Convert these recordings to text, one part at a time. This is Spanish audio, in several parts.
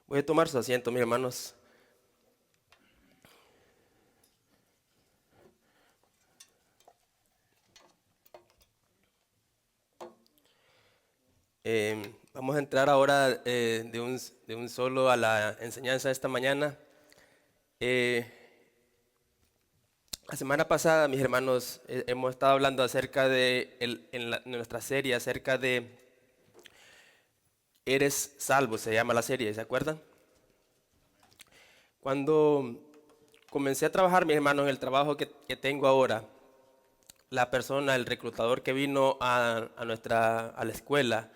Voy a tomar su asiento, mis hermanos. Vamos a entrar ahora de un solo a la enseñanza de esta mañana. Eh, la semana pasada, mis hermanos, hemos estado hablando acerca en nuestra serie, acerca de Eres salvo, se llama la serie, ¿se acuerdan? Cuando comencé a trabajar, mis hermanos, en el trabajo que tengo ahora, la persona, el reclutador que vino a la escuela,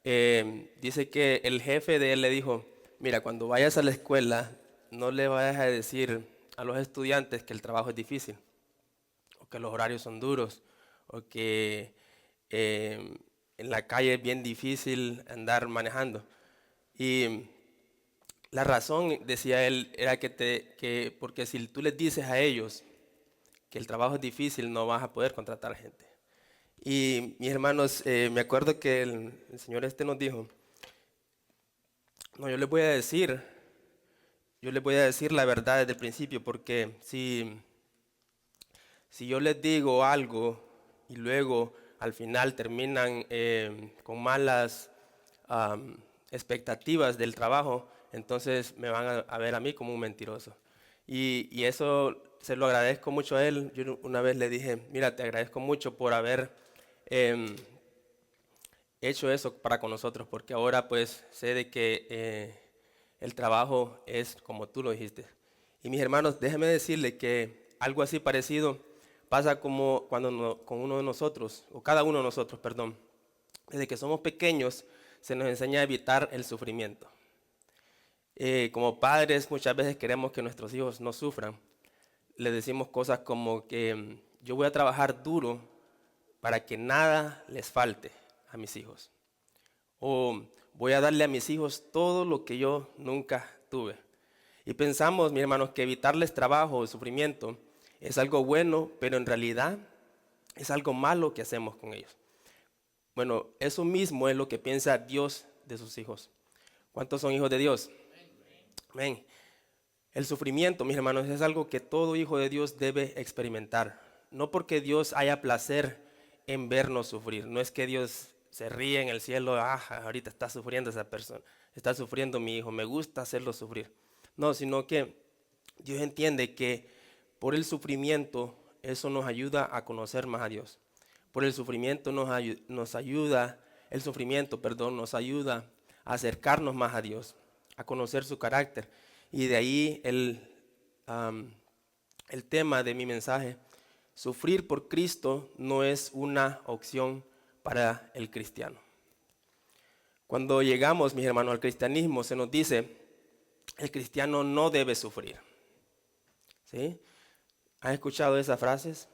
dice que el jefe de él le dijo: mira, cuando vayas a la escuela, no le vayas a decir a los estudiantes que el trabajo es difícil, o que los horarios son duros, o que en la calle es bien difícil andar manejando. Y la razón, decía él, era porque si tú les dices a ellos que el trabajo es difícil, no vas a poder contratar gente. Y mis hermanos, me acuerdo que el Señor nos dijo: no, yo les voy a decir la verdad desde el principio, porque si yo les digo algo y luego al final terminan con malas expectativas del trabajo, entonces me van a ver a mí como un mentiroso. Y eso se lo agradezco mucho a él. Yo una vez le dije: mira, te agradezco mucho por haber em, hecho eso para con nosotros, porque ahora pues sé de que el trabajo es como tú lo dijiste. Y mis hermanos, déjenme decirle que algo así parecido pasa como cuando con uno de nosotros, o cada uno de nosotros, perdón. Desde que somos pequeños se nos enseña a evitar el sufrimiento. Como padres muchas veces queremos que nuestros hijos no sufran. Les decimos cosas como que yo voy a trabajar duro para que nada les falte a mis hijos. O voy a darle a mis hijos todo lo que yo nunca tuve. Y pensamos, mis hermanos, que evitarles trabajo o sufrimiento es algo bueno, pero en realidad es algo malo que hacemos con ellos. Bueno, eso mismo es lo que piensa Dios de sus hijos. ¿Cuántos son hijos de Dios? Amén. El sufrimiento, mis hermanos, es algo que todo hijo de Dios debe experimentar. No porque Dios haya placer en vernos sufrir. No es que Dios se ríe en el cielo: ahorita está sufriendo esa persona, está sufriendo mi hijo, me gusta hacerlo sufrir. No, sino que Dios entiende que por el sufrimiento eso nos ayuda a conocer más a Dios. Por el sufrimiento nos ayuda, el sufrimiento, perdón, nos ayuda a acercarnos más a Dios, a conocer su carácter. Y de ahí el tema de mi mensaje: sufrir por Cristo no es una opción para el cristiano. Cuando llegamos, mis hermanos, al cristianismo, se nos dice: el cristiano no debe sufrir. ¿Sí? ¿Has escuchado esas frases?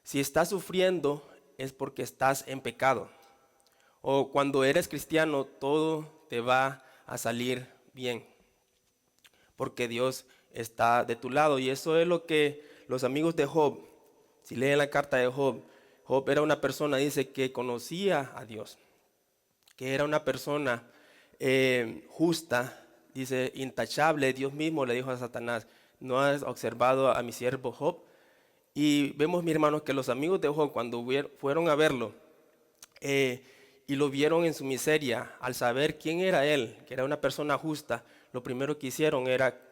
Si estás sufriendo es porque estás en pecado. O cuando eres cristiano todo te va a salir bien, porque Dios está de tu lado. Y eso es lo que los amigos de Job, si leen la carta de Job, Job era una persona, dice, que conocía a Dios, que era una persona justa, dice, intachable. Dios mismo le dijo a Satanás: ¿no has observado a mi siervo Job? Y vemos, mis hermanos, que los amigos de Job, cuando fueron a verlo y lo vieron en su miseria, al saber quién era él, que era una persona justa, lo primero que hicieron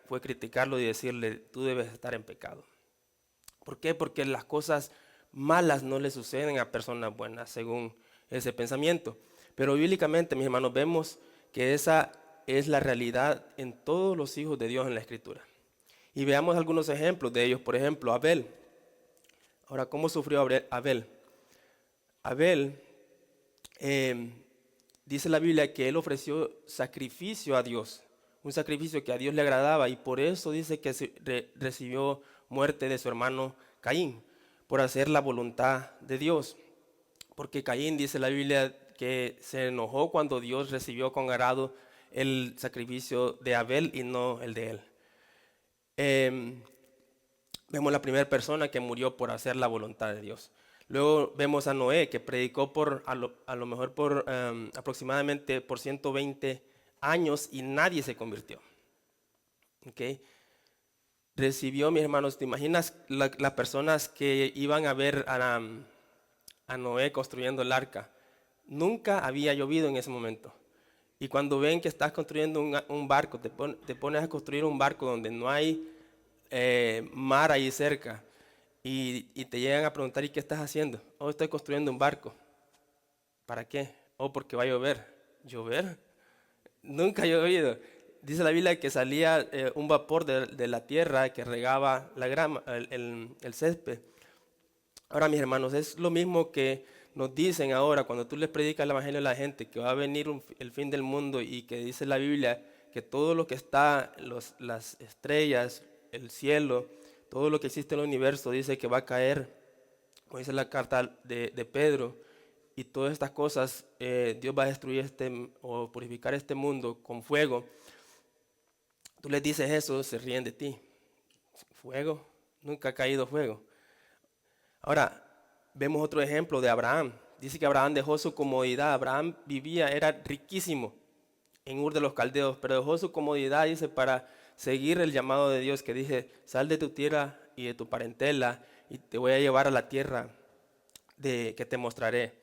fue criticarlo y decirle: tú debes estar en pecado. ¿Por qué? Porque las cosas malas no le suceden a personas buenas, según ese pensamiento. Pero bíblicamente, mis hermanos, vemos que esa es la realidad en todos los hijos de Dios en la Escritura. Y veamos algunos ejemplos de ellos. Por ejemplo, Abel. Ahora, ¿cómo sufrió Abel? Abel, dice la Biblia que él ofreció sacrificio a Dios, un sacrificio que a Dios le agradaba, y por eso dice que recibió muerte de su hermano Caín, por hacer la voluntad de Dios. Porque Caín, dice la Biblia, que se enojó cuando Dios recibió con agrado el sacrificio de Abel y no el de él. Vemos la primera persona que murió por hacer la voluntad de Dios. Luego vemos a Noé, que predicó a lo mejor por aproximadamente por 120 años y nadie se convirtió. ¿Ok? Recibió, mis hermanos, ¿te imaginas las personas que iban a ver a Noé construyendo el arca? Nunca había llovido en ese momento. Y cuando ven que estás construyendo un barco, te pones a construir un barco donde no hay mar ahí cerca, y te llegan a preguntar, ¿y qué estás haciendo? Oh, estoy construyendo un barco. ¿Para qué? Oh, porque va a llover. ¿Llover? Nunca ha llovido. Dice la Biblia que salía un vapor de la tierra que regaba la grama, el césped. Ahora, mis hermanos, es lo mismo que nos dicen ahora cuando tú les predicas el evangelio a la gente, que va a venir el fin del mundo, y que dice la Biblia que todo lo que está, las estrellas, el cielo, todo lo que existe en el universo, dice que va a caer, como dice la carta de Pedro, y todas estas cosas, Dios va a destruir o purificar este mundo con fuego. Tú les dices eso, se ríen de ti. Fuego, nunca ha caído fuego. Ahora, vemos otro ejemplo de Abraham. Dice que Abraham dejó su comodidad. Abraham vivía, era riquísimo en Ur de los Caldeos, pero dejó su comodidad, dice, para seguir el llamado de Dios, que dice, sal de tu tierra y de tu parentela y te voy a llevar a la tierra que te mostraré.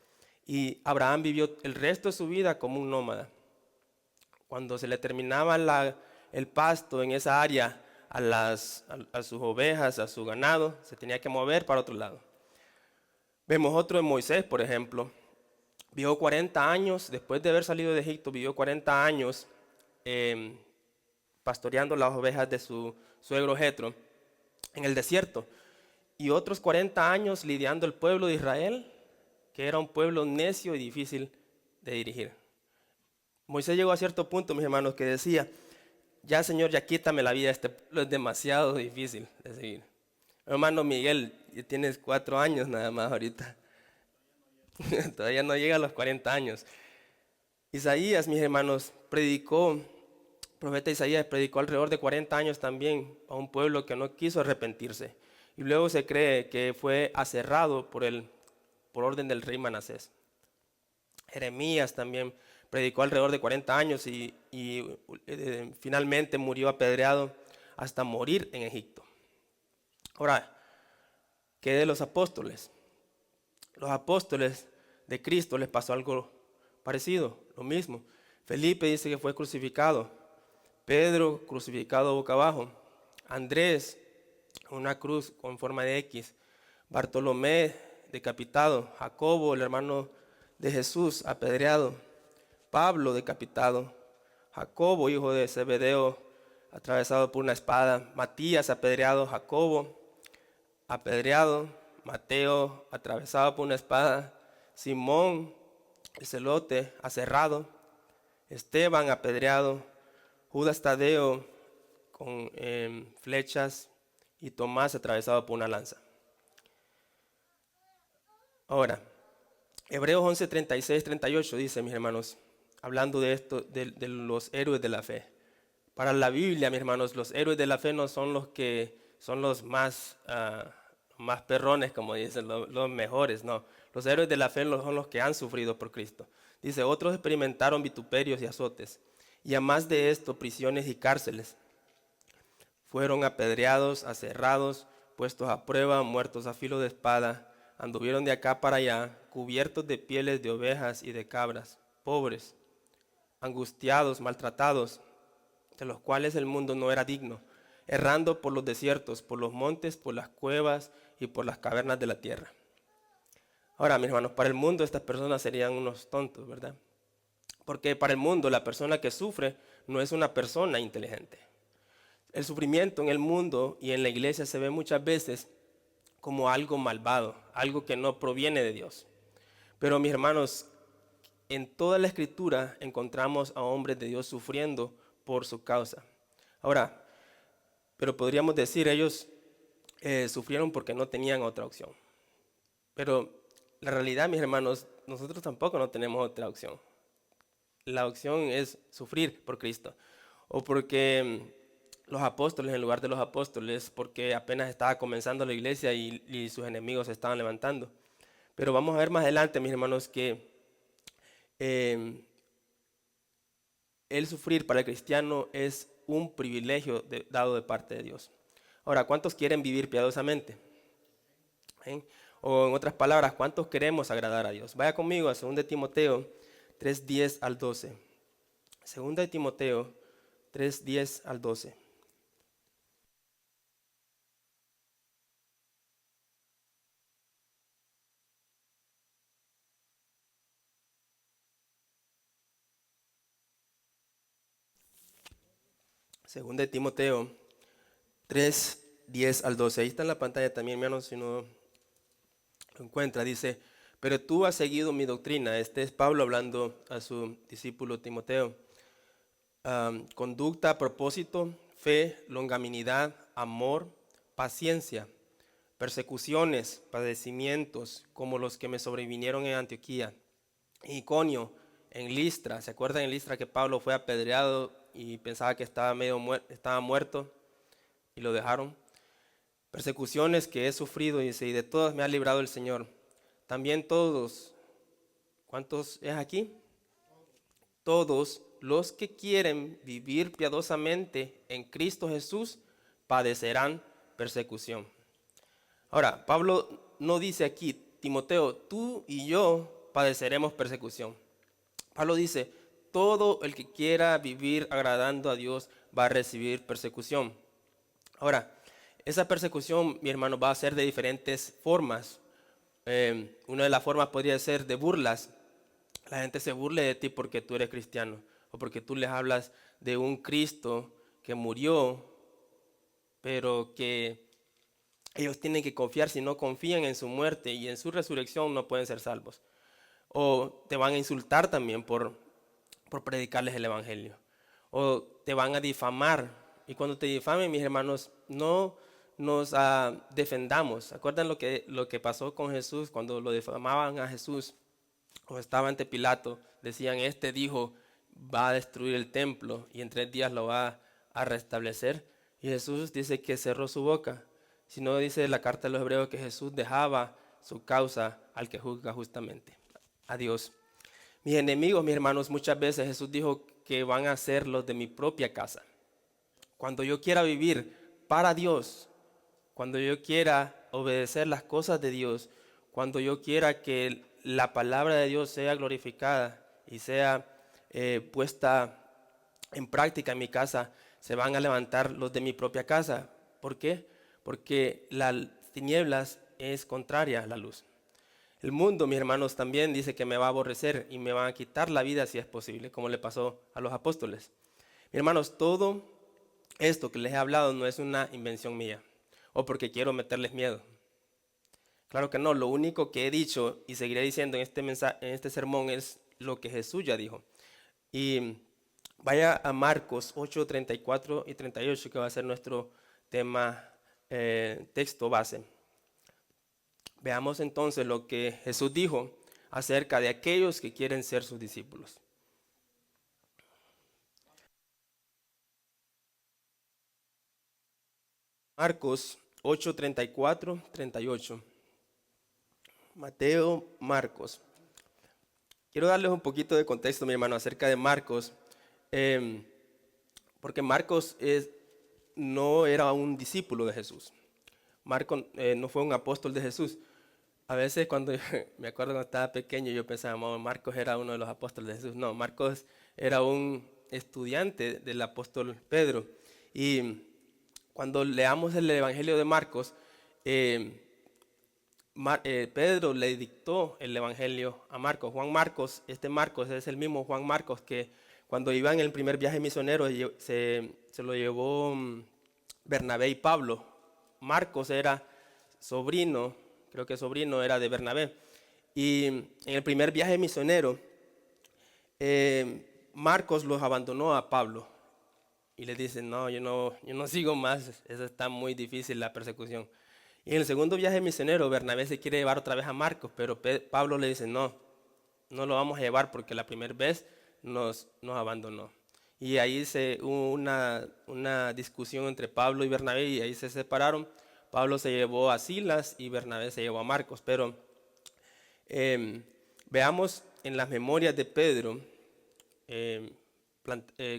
Y Abraham vivió el resto de su vida como un nómada. Cuando se le terminaba el pasto en esa área a sus ovejas, a su ganado, se tenía que mover para otro lado. Vemos otro de Moisés, por ejemplo. Vivió 40 años, después de haber salido de Egipto, vivió 40 años pastoreando las ovejas de su suegro Jetro en el desierto. Y otros 40 años lidiando el pueblo de Israel, que era un pueblo necio y difícil de dirigir. Moisés llegó a cierto punto, mis hermanos, que decía, ya Señor, ya quítame la vida, este pueblo es demasiado difícil de seguir. Hermano Miguel, tienes 4 años nada más ahorita. Todavía no llega a los 40 años. Isaías, mis hermanos, profeta Isaías predicó alrededor de 40 años también a un pueblo que no quiso arrepentirse. Y luego se cree que fue aserrado por orden del rey Manasés. Jeremías también predicó alrededor de 40 años y finalmente murió apedreado hasta morir en Egipto. Ahora, ¿qué de los apóstoles? Los apóstoles de Cristo les pasó algo parecido, lo mismo. Felipe dice que fue crucificado, Pedro crucificado boca abajo, Andrés una cruz con forma de X, Bartolomé decapitado, Jacobo el hermano de Jesús apedreado, Pablo decapitado, Jacobo hijo de Zebedeo atravesado por una espada, Matías apedreado, Jacobo apedreado, Mateo atravesado por una espada, Simón el celote aserrado, Esteban apedreado, Judas Tadeo con flechas y Tomás atravesado por una lanza. Ahora, Hebreos 11, 36, 38 dice, mis hermanos, hablando de esto, de los héroes de la fe. Para la Biblia, mis hermanos, los héroes de la fe no son los que son los más perrones, como dicen, los mejores, no. Los héroes de la fe son los que han sufrido por Cristo. Dice, otros experimentaron vituperios y azotes, y a más de esto, prisiones y cárceles. Fueron apedreados, aserrados, puestos a prueba, muertos a filo de espada. Anduvieron de acá para allá, cubiertos de pieles de ovejas y de cabras, pobres, angustiados, maltratados, de los cuales el mundo no era digno, errando por los desiertos, por los montes, por las cuevas y por las cavernas de la tierra. Ahora, mis hermanos, para el mundo estas personas serían unos tontos, ¿verdad? Porque para el mundo la persona que sufre no es una persona inteligente. El sufrimiento en el mundo y en la iglesia se ve muchas veces como algo malvado, algo que no proviene de Dios. Pero mis hermanos, en toda la escritura encontramos a hombres de Dios sufriendo por su causa. Ahora, pero podríamos decir ellos sufrieron porque no tenían otra opción. Pero la realidad, mis hermanos, nosotros tampoco no tenemos otra opción. La opción es sufrir por Cristo. O porque los apóstoles en lugar de los apóstoles, porque apenas estaba comenzando la iglesia y sus enemigos se estaban levantando. Pero vamos a ver más adelante, mis hermanos, que el sufrir para el cristiano es un privilegio dado de parte de Dios. Ahora, ¿cuántos quieren vivir piadosamente? ¿Eh? O en otras palabras, ¿cuántos queremos agradar a Dios? Vaya conmigo a 2 de Timoteo 3:10 al 12. 2 de Timoteo 3:10 al 12. Segunda de Timoteo 3:10 al 12. Ahí está en la pantalla también, hermanos, si no lo encuentra. Dice, pero tú has seguido mi doctrina. Este es Pablo hablando a su discípulo Timoteo. Conducta, propósito, fe, longanimidad, amor, paciencia, persecuciones, padecimientos, como los que me sobrevinieron en Antioquía, en Iconio, en Listra. ¿Se acuerdan en Listra que Pablo fue apedreado y pensaba que estaba muerto y lo dejaron? Persecuciones que he sufrido, dice, y de todas me ha librado el Señor. También todos, ¿cuántos es aquí? Todos los que quieren vivir piadosamente en Cristo Jesús padecerán persecución. Ahora, Pablo no dice aquí, Timoteo, tú y yo padeceremos persecución. Pablo dice, todo el que quiera vivir agradando a Dios va a recibir persecución. Ahora, esa persecución, mi hermano, va a ser de diferentes formas. Una de las formas podría ser de burlas. La gente se burle de ti porque tú eres cristiano o porque tú les hablas de un Cristo que murió, pero que ellos tienen que confiar. Si no confían en su muerte y en su resurrección, no pueden ser salvos. O te van a insultar también por predicarles el evangelio. O te van a difamar. Y cuando te difamen, mis hermanos, no nos defendamos. ¿Acuerdan lo que pasó con Jesús cuando lo difamaban a Jesús? O estaba ante Pilato, decían, este dijo, va a destruir el templo y en 3 días lo va a restablecer. Y Jesús dice que cerró su boca. Si no, dice la carta de los Hebreos que Jesús dejaba su causa al que juzga justamente, a Dios. Mis enemigos, mis hermanos, muchas veces Jesús dijo que van a ser los de mi propia casa. Cuando yo quiera vivir para Dios, cuando yo quiera obedecer las cosas de Dios, cuando yo quiera que la palabra de Dios sea glorificada y sea puesta en práctica en mi casa, se van a levantar los de mi propia casa. ¿Por qué? Porque las tinieblas es contraria a la luz. El mundo, mis hermanos, también dice que me va a aborrecer y me van a quitar la vida si es posible, como le pasó a los apóstoles. Mis hermanos, todo esto que les he hablado no es una invención mía o porque quiero meterles miedo. Claro que no, lo único que he dicho y seguiré diciendo en este sermón es lo que Jesús ya dijo. Y vaya a Marcos 8, 34 y 38, que va a ser nuestro tema, texto base. Veamos entonces lo que Jesús dijo acerca de aquellos que quieren ser sus discípulos. Marcos 8, 34, 38. Mateo, Marcos. Quiero darles un poquito de contexto, mi hermano, acerca de Marcos, porque Marcos no era un discípulo de Jesús. Marcos no fue un apóstol de Jesús. A veces cuando me acuerdo cuando estaba pequeño yo pensaba, "Oh, Marcos era uno de los apóstoles de Jesús". No, Marcos era un estudiante del apóstol Pedro. Y cuando leamos el Evangelio de Marcos, eh, Pedro le dictó el Evangelio a Marcos. Juan Marcos, este Marcos es el mismo Juan Marcos que cuando iban en el primer viaje misionero se lo llevó Bernabé y Pablo. Marcos era sobrino, creo que sobrino era de Bernabé. Y en el primer viaje misionero, Marcos los abandonó a Pablo y le dice, no, yo no sigo más, eso está muy difícil la persecución. Y en el segundo viaje misionero, Bernabé se quiere llevar otra vez a Marcos, pero Pablo le dice, no, no lo vamos a llevar porque la primera vez nos abandonó. Y ahí hubo una discusión entre Pablo y Bernabé y ahí se separaron. Pablo se llevó a Silas y Bernabé se llevó a Marcos. Pero veamos en las memorias de Pedro,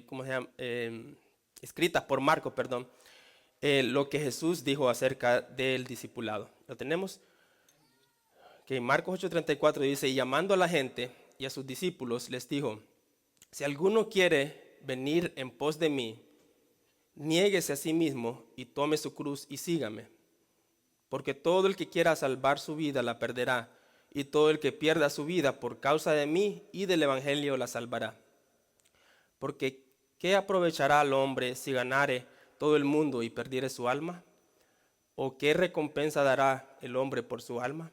¿cómo se llama? Escritas por Marcos, perdón, lo que Jesús dijo acerca del discipulado. ¿Lo tenemos? Que Marcos 8:34 dice, y llamando a la gente y a sus discípulos, les dijo, si alguno quiere venir en pos de mí, niéguese a sí mismo y tome su cruz y sígame. Porque todo el que quiera salvar su vida la perderá, y todo el que pierda su vida por causa de mí y del evangelio la salvará. Porque ¿qué aprovechará al hombre si ganare todo el mundo y perdiere su alma? ¿O qué recompensa dará el hombre por su alma?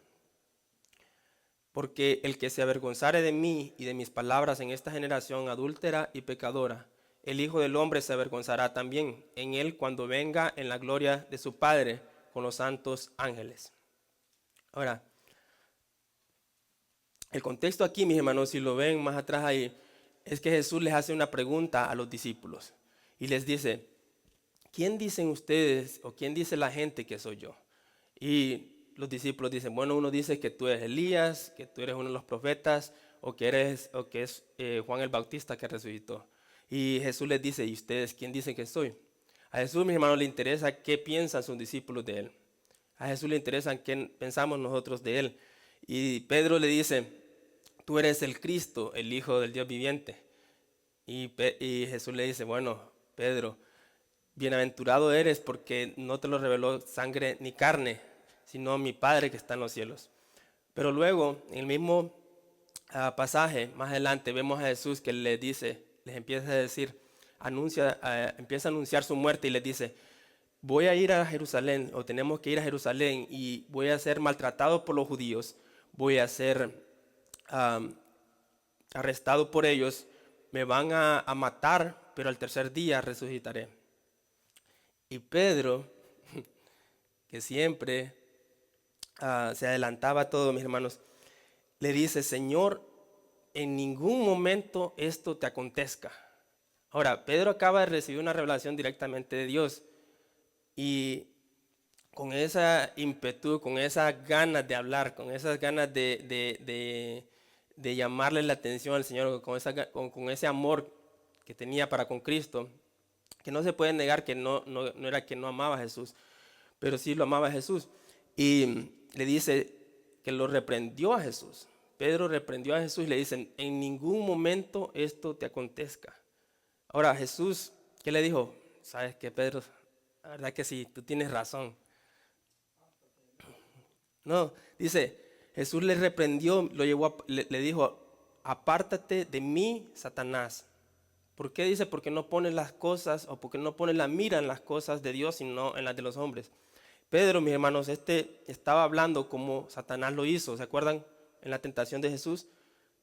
Porque el que se avergonzare de mí y de mis palabras en esta generación adúltera y pecadora, el Hijo del Hombre se avergonzará también en él cuando venga en la gloria de su Padre con los santos ángeles. Ahora, el contexto aquí, mis hermanos, si lo ven más atrás ahí, es que Jesús les hace una pregunta a los discípulos y les dice, ¿quién dicen ustedes o quién dice la gente que soy yo? Y los discípulos dicen, bueno, uno dice que tú eres Elías, que tú eres uno de los profetas, o que es Juan el Bautista que resucitó. Y Jesús les dice, ¿y ustedes quién dicen que soy? A Jesús, mis hermanos, le interesa qué piensan sus discípulos de él. A Jesús le interesa qué pensamos nosotros de él. Y Pedro le dice, tú eres el Cristo, el Hijo del Dios viviente. Y Jesús le dice, bueno, Pedro, bienaventurado eres porque no te lo reveló sangre ni carne, sino mi Padre que está en los cielos. Pero luego, en el mismo pasaje, más adelante, vemos a Jesús que les dice, les empieza a decir, empieza a anunciar su muerte y les dice, voy a ir a Jerusalén, o tenemos que ir a Jerusalén, y voy a ser maltratado por los judíos, voy a ser arrestado por ellos, me van a matar, pero al tercer día resucitaré. Y Pedro, que siempre se adelantaba a todo, mis hermanos, le dice, Señor, en ningún momento esto te acontezca. Ahora, Pedro acaba de recibir una revelación directamente de Dios y con esa ímpetu, con esas ganas de hablar, con esas ganas de llamarle la atención al Señor, con ese amor que tenía para con Cristo, que no se puede negar que no era que no amaba a Jesús, pero sí lo amaba a Jesús. Y le dice que lo reprendió a Jesús. Pedro reprendió a Jesús y le dice, en ningún momento esto te acontezca. Ahora Jesús, ¿qué le dijo? ¿Sabes qué, Pedro? La verdad que sí, tú tienes razón. No, dice, Jesús le reprendió, le dijo, apártate de mí, Satanás. ¿Por qué dice? Porque no pones las cosas, o porque no pones la mira en las cosas de Dios, sino en las de los hombres. Pedro, mis hermanos, estaba hablando como Satanás lo hizo. ¿Se acuerdan? En la tentación de Jesús,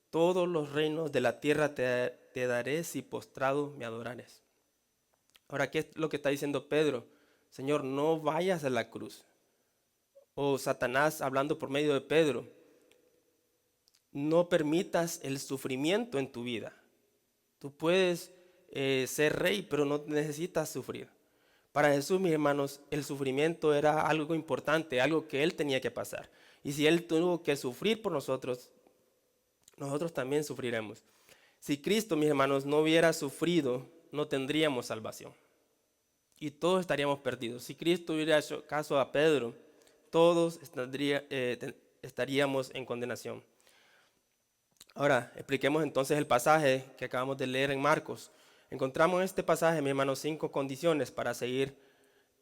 todos los reinos de la tierra te daré si postrado me adorares. Ahora, ¿qué es lo que está diciendo Pedro? Señor, no vayas a la cruz. O Satanás hablando por medio de Pedro, no permitas el sufrimiento en tu vida. Tú puedes ser rey, pero no necesitas sufrir. Para Jesús, mis hermanos, el sufrimiento era algo importante, algo que Él tenía que pasar. Y si Él tuvo que sufrir por nosotros, nosotros también sufriremos. Si Cristo, mis hermanos, no hubiera sufrido, no tendríamos salvación. Y todos estaríamos perdidos. Si Cristo hubiera hecho caso a Pedro, todos estaríamos en condenación. Ahora, expliquemos entonces el pasaje que acabamos de leer en Marcos. Encontramos en este pasaje, mis hermanos, 5 condiciones para seguir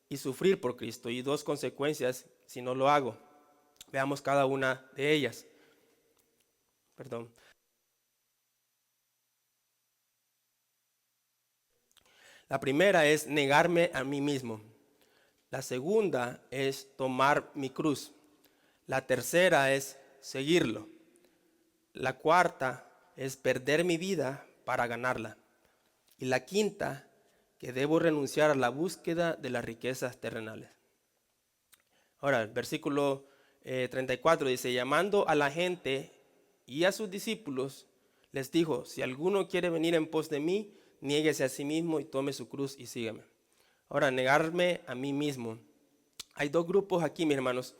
y sufrir por Cristo y 2 consecuencias si no lo hago. Veamos cada una de ellas. Perdón. La primera es negarme a mí mismo. La segunda es tomar mi cruz. La tercera es seguirlo. La cuarta es perder mi vida para ganarla. Y la quinta, que debo renunciar a la búsqueda de las riquezas terrenales. Ahora, el versículo 34 dice, llamando a la gente y a sus discípulos, les dijo, si alguno quiere venir en pos de mí, niéguese a sí mismo y tome su cruz y sígame. Ahora, negarme a mí mismo. Hay 2 grupos aquí, mis hermanos.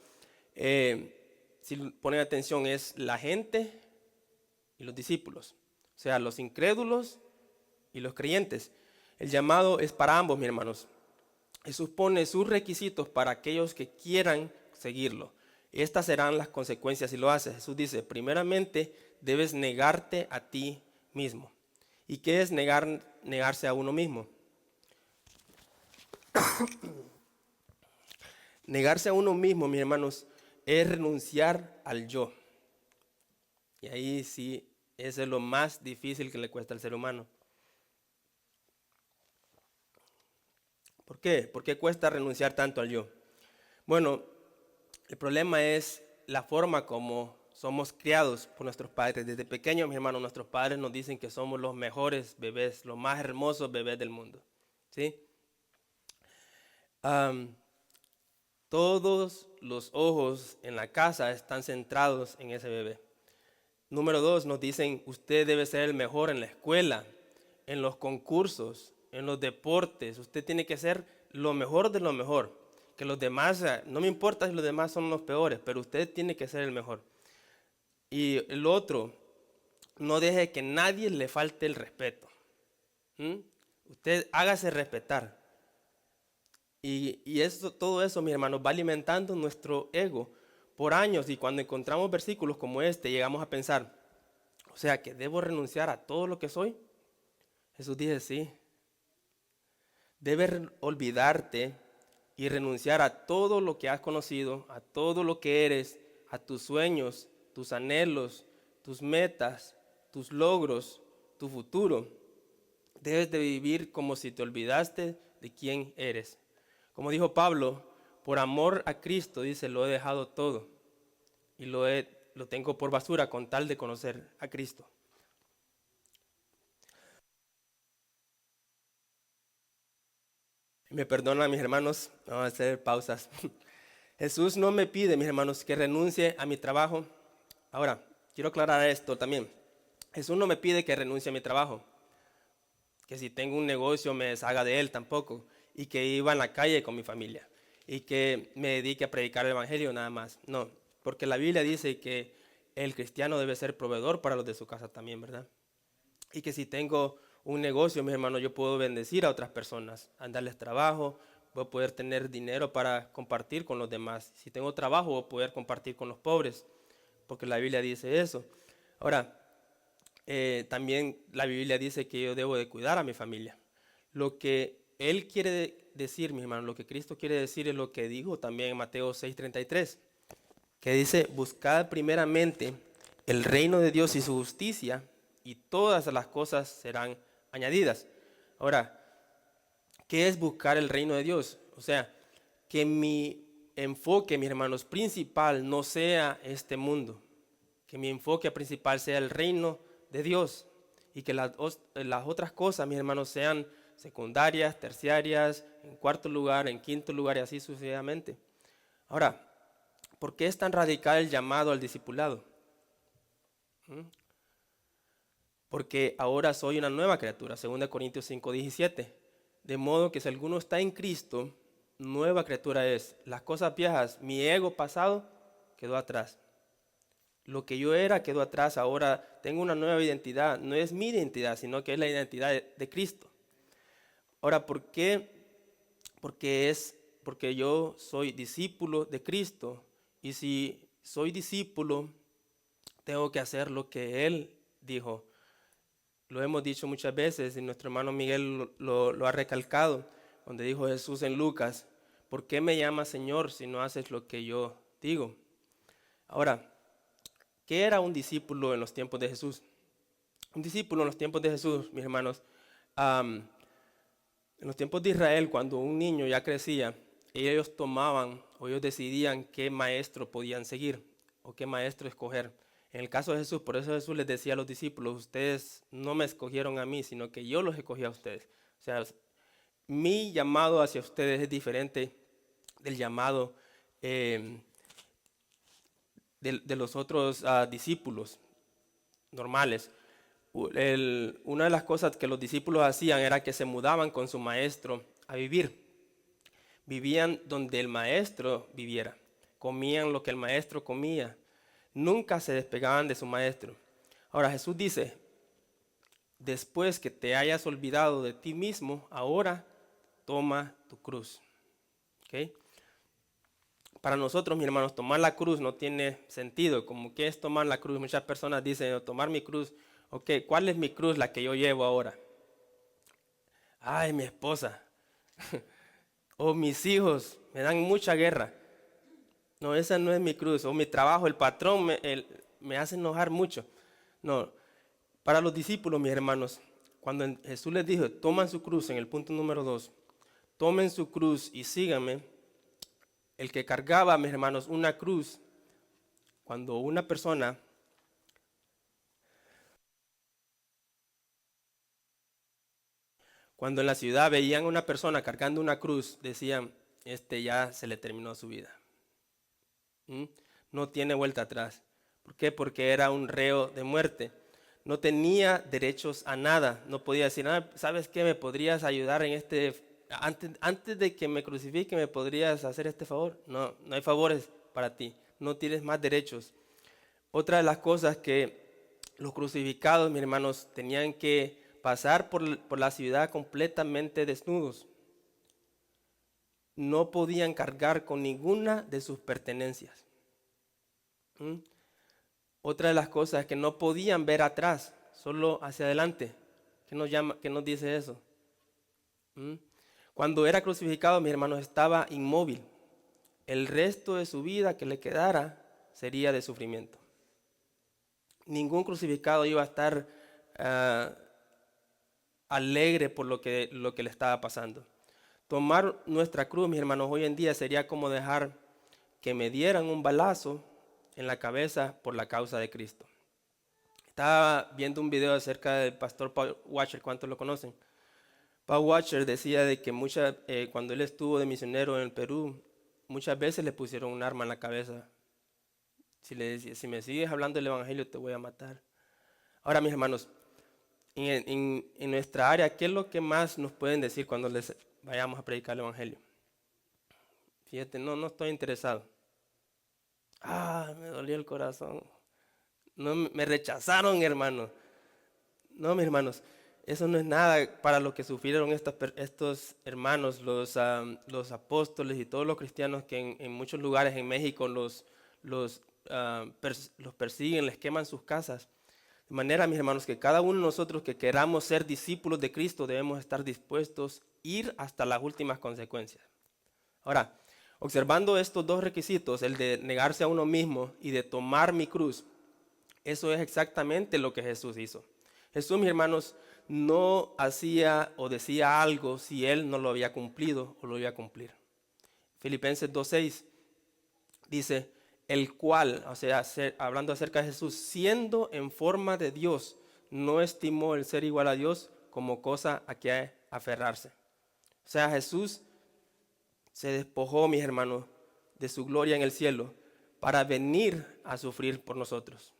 Si ponen atención, es la gente y los discípulos. O sea, los incrédulos y los creyentes. El llamado es para ambos, mis hermanos. Jesús pone sus requisitos para aquellos que quieran seguirlo. Estas serán las consecuencias si lo haces. Jesús dice, primeramente debes negarte a ti mismo. ¿Y qué es negarse a uno mismo? Negarse a uno mismo, mis hermanos, es renunciar al yo. Y ahí sí, eso es lo más difícil que le cuesta al ser humano. ¿Por qué? ¿Por qué cuesta renunciar tanto al yo? Bueno, el problema es la forma como somos criados por nuestros padres. Desde pequeños, mis hermanos, nuestros padres nos dicen que somos los mejores bebés, los más hermosos bebés del mundo. ¿Sí? Todos los ojos en la casa están centrados en ese bebé. Número 2, nos dicen, usted debe ser el mejor en la escuela, en los concursos, en los deportes. Usted tiene que ser lo mejor de lo mejor. Que los demás, no me importa si los demás son los peores, pero usted tiene que ser el mejor. Y el otro, no deje que nadie le falte el respeto. Usted hágase respetar. Y todo eso, mis hermanos, va alimentando nuestro ego por años. Y cuando encontramos versículos como este, llegamos a pensar, o sea, que debo renunciar a todo lo que soy. Jesús dice, sí. Debes olvidarte y renunciar a todo lo que has conocido, a todo lo que eres, a tus sueños, tus anhelos, tus metas, tus logros, tu futuro. Debes de vivir como si te olvidaste de quién eres. Como dijo Pablo, por amor a Cristo, dice, lo he dejado todo y lo tengo por basura con tal de conocer a Cristo. Me perdonan mis hermanos, vamos a hacer pausas. Jesús no me pide, mis hermanos, que renuncie a mi trabajo. Ahora, quiero aclarar esto también. Jesús no me pide que renuncie a mi trabajo, que si tengo un negocio me deshaga de él tampoco, y que iba en la calle con mi familia, y que me dedique a predicar el evangelio nada más. No, porque la Biblia dice que el cristiano debe ser proveedor para los de su casa también, ¿verdad? Y que si tengo un negocio, mis hermanos, yo puedo bendecir a otras personas, darles trabajo, voy a poder tener dinero para compartir con los demás. Si tengo trabajo, voy a poder compartir con los pobres, porque la Biblia dice eso. Ahora, también la Biblia dice que yo debo de cuidar a mi familia. Lo que Él quiere decir, mis hermanos, lo que Cristo quiere decir es lo que dijo también en Mateo 6:33, que dice, buscad primeramente el reino de Dios y su justicia, y todas las cosas serán añadidas. Ahora, ¿qué es buscar el reino de Dios? O sea, que mi enfoque, mis hermanos, principal no sea este mundo, que mi enfoque principal sea el reino de Dios, y que las otras cosas, mis hermanos, sean secundarias, terciarias, en cuarto lugar, en quinto lugar y así sucesivamente. Ahora, ¿por qué es tan radical el llamado al discipulado? Porque ahora soy una nueva criatura, 2 Corintios 5:17. De modo que si alguno está en Cristo, nueva criatura es. Las cosas viejas, mi ego pasado, quedó atrás. Lo que yo era quedó atrás, ahora tengo una nueva identidad. No es mi identidad, sino que es la identidad de Cristo. Ahora, ¿por qué? Porque yo soy discípulo de Cristo. Y si soy discípulo, tengo que hacer lo que Él dijo. Lo hemos dicho muchas veces y nuestro hermano Miguel lo ha recalcado, donde dijo Jesús en Lucas, ¿por qué me llamas Señor si no haces lo que yo digo? Ahora, ¿qué era un discípulo en los tiempos de Jesús? Un discípulo en los tiempos de Jesús, mis hermanos, en los tiempos de Israel, cuando un niño ya crecía, ellos tomaban o ellos decidían qué maestro podían seguir o qué maestro escoger. En el caso de Jesús, por eso Jesús les decía a los discípulos, ustedes no me escogieron a mí, sino que yo los escogí a ustedes. O sea, mi llamado hacia ustedes es diferente del llamado de los otros discípulos normales. Una de las cosas que los discípulos hacían era que se mudaban con su maestro a vivir. Vivían donde el maestro viviera. Comían lo que el maestro comía. Nunca se despegaban de su maestro. Ahora Jesús dice, después que te hayas olvidado de ti mismo, ahora toma tu cruz. ¿Okay? Para nosotros, mis hermanos, tomar la cruz no tiene sentido. Como que es tomar la cruz. Muchas personas dicen, tomar mi cruz. Ok, ¿cuál es mi cruz la que yo llevo ahora? Ay, mi esposa. O mis hijos me dan mucha guerra. No, esa no es mi cruz. O mi trabajo, el patrón me hace enojar mucho. No, para los discípulos, mis hermanos, cuando Jesús les dijo, toman su cruz en el punto número 2, tomen su cruz y síganme. El que cargaba, mis hermanos, una cruz, cuando una persona, cuando en la ciudad veían a una persona cargando una cruz, decían, ya se le terminó su vida. No tiene vuelta atrás. ¿Por qué? Porque era un reo de muerte. No tenía derechos a nada. No podía decir, ¿sabes qué? ¿Me podrías ayudar en antes de que me crucifique, me podrías hacer este favor? No, no hay favores para ti. No tienes más derechos. Otra de las cosas que los crucificados, mis hermanos, tenían que pasar por la ciudad completamente desnudos. No podían cargar con ninguna de sus pertenencias. Otra de las cosas es que no podían ver atrás, solo hacia adelante. ¿Qué nos dice eso? Cuando era crucificado, mis hermanos, estaba inmóvil. El resto de su vida que le quedara sería de sufrimiento. Ningún crucificado iba a estar alegre por lo que le estaba pasando. Tomar nuestra cruz, mis hermanos, hoy en día sería como dejar que me dieran un balazo en la cabeza por la causa de Cristo. Estaba viendo un video acerca del pastor Paul Washer, ¿cuántos lo conocen? Paul Washer decía de que cuando él estuvo de misionero en el Perú, muchas veces le pusieron un arma en la cabeza. Si me sigues hablando del evangelio te voy a matar. Ahora, mis hermanos, en nuestra área, ¿qué es lo que más nos pueden decir cuando les vayamos a predicar el evangelio? Fíjate, no estoy interesado. Me dolió el corazón. No, me rechazaron, hermano. No, mis hermanos, eso no es nada para lo que sufrieron estos hermanos, los apóstoles y todos los cristianos que en muchos lugares en México los persiguen, les queman sus casas. De manera, mis hermanos, que cada uno de nosotros que queramos ser discípulos de Cristo debemos estar dispuestos a ir hasta las últimas consecuencias. Ahora, observando estos dos requisitos, el de negarse a uno mismo y de tomar mi cruz, eso es exactamente lo que Jesús hizo. Jesús, mis hermanos, no hacía o decía algo si él no lo había cumplido o lo iba a cumplir. Filipenses 2:6 dice, el cual, o sea, hablando acerca de Jesús, siendo en forma de Dios, no estimó el ser igual a Dios como cosa a que aferrarse. O sea, Jesús se despojó, mis hermanos, de su gloria en el cielo para venir a sufrir por nosotros.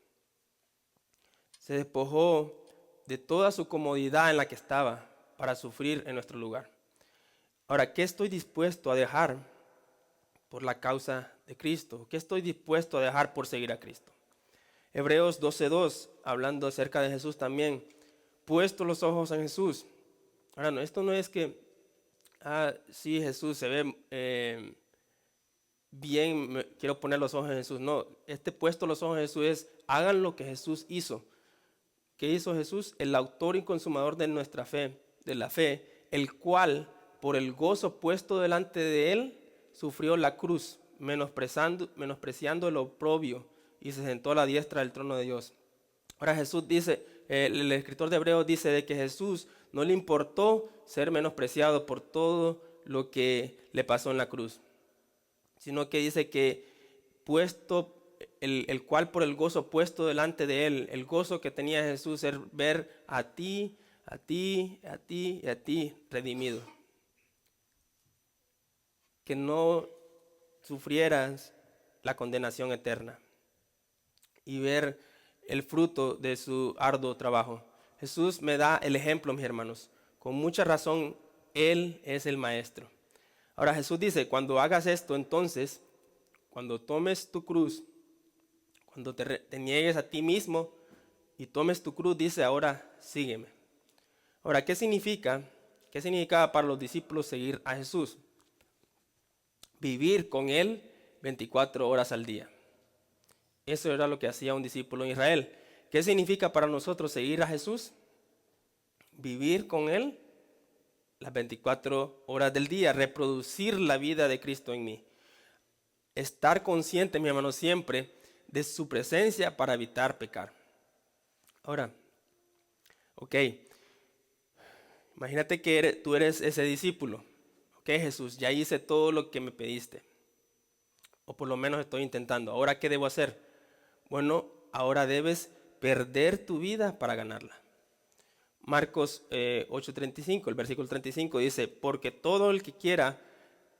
Se despojó de toda su comodidad en la que estaba para sufrir en nuestro lugar. Ahora, ¿qué estoy dispuesto a dejar por la causa de Cristo? ¿Qué estoy dispuesto a dejar por seguir a Cristo? Hebreos 12:2, hablando acerca de Jesús también, puesto los ojos en Jesús. Ahora, no, esto no es que, sí, Jesús se ve bien, quiero poner los ojos en Jesús. No, puesto los ojos en Jesús es, hagan lo que Jesús hizo. ¿Qué hizo Jesús? El autor y consumador de nuestra fe, de la fe, el cual, por el gozo puesto delante de él, sufrió la cruz, menospreciando el oprobio, y se sentó a la diestra del trono de Dios. Ahora Jesús dice, el escritor de Hebreos dice de que Jesús no le importó ser menospreciado por todo lo que le pasó en la cruz, sino que dice que puesto el cual por el gozo puesto delante de él, el gozo que tenía Jesús es ver a ti y a ti redimido. Que no sufrieras la condenación eterna y ver el fruto de su arduo trabajo. Jesús me da el ejemplo, mis hermanos. Con mucha razón, Él es el maestro. Ahora Jesús dice, cuando hagas esto, entonces, cuando tomes tu cruz, cuando te niegues a ti mismo y tomes tu cruz, dice, ahora sígueme. Ahora, ¿qué significa? ¿Qué significaba para los discípulos seguir a Jesús? Vivir con Él 24 horas al día. Eso era lo que hacía un discípulo en Israel. ¿Qué significa para nosotros seguir a Jesús? Vivir con Él las 24 horas del día, reproducir la vida de Cristo en mí. Estar consciente, mi hermano, siempre de su presencia para evitar pecar. Ahora, ok, imagínate que tú eres ese discípulo. Ok, Jesús, ya hice todo lo que me pediste. O por lo menos estoy intentando. ¿Ahora qué debo hacer? Bueno, ahora debes perder tu vida para ganarla. Marcos 8:35, el versículo 35 dice, porque todo el que quiera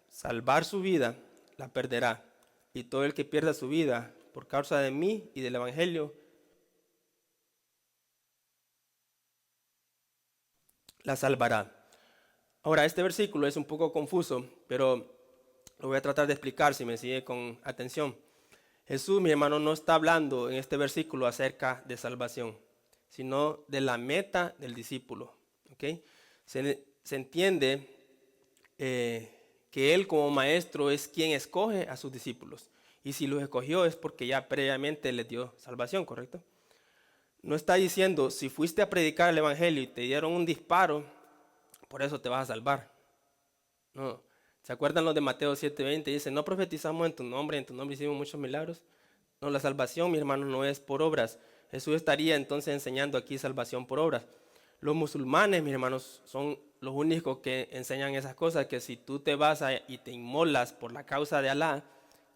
salvar su vida, la perderá. Y todo el que pierda su vida por causa de mí y del Evangelio, la salvará. Ahora, este versículo es un poco confuso, pero lo voy a tratar de explicar si me sigue con atención. Jesús, mi hermano, no está hablando en este versículo acerca de salvación, sino de la meta del discípulo. ¿Okay? Se entiende que Él como maestro es quien escoge a sus discípulos. Y si los escogió es porque ya previamente les dio salvación, ¿correcto? No está diciendo, si fuiste a predicar el Evangelio y te dieron un disparo, por eso te vas a salvar. No. ¿Se acuerdan los de Mateo 7:20? Dice, no profetizamos en tu nombre hicimos muchos milagros. No, la salvación, mi hermano, no es por obras. Jesús estaría entonces enseñando aquí salvación por obras. Los musulmanes, mis hermanos, son los únicos que enseñan esas cosas, que si tú te vas y te inmolas por la causa de Alá,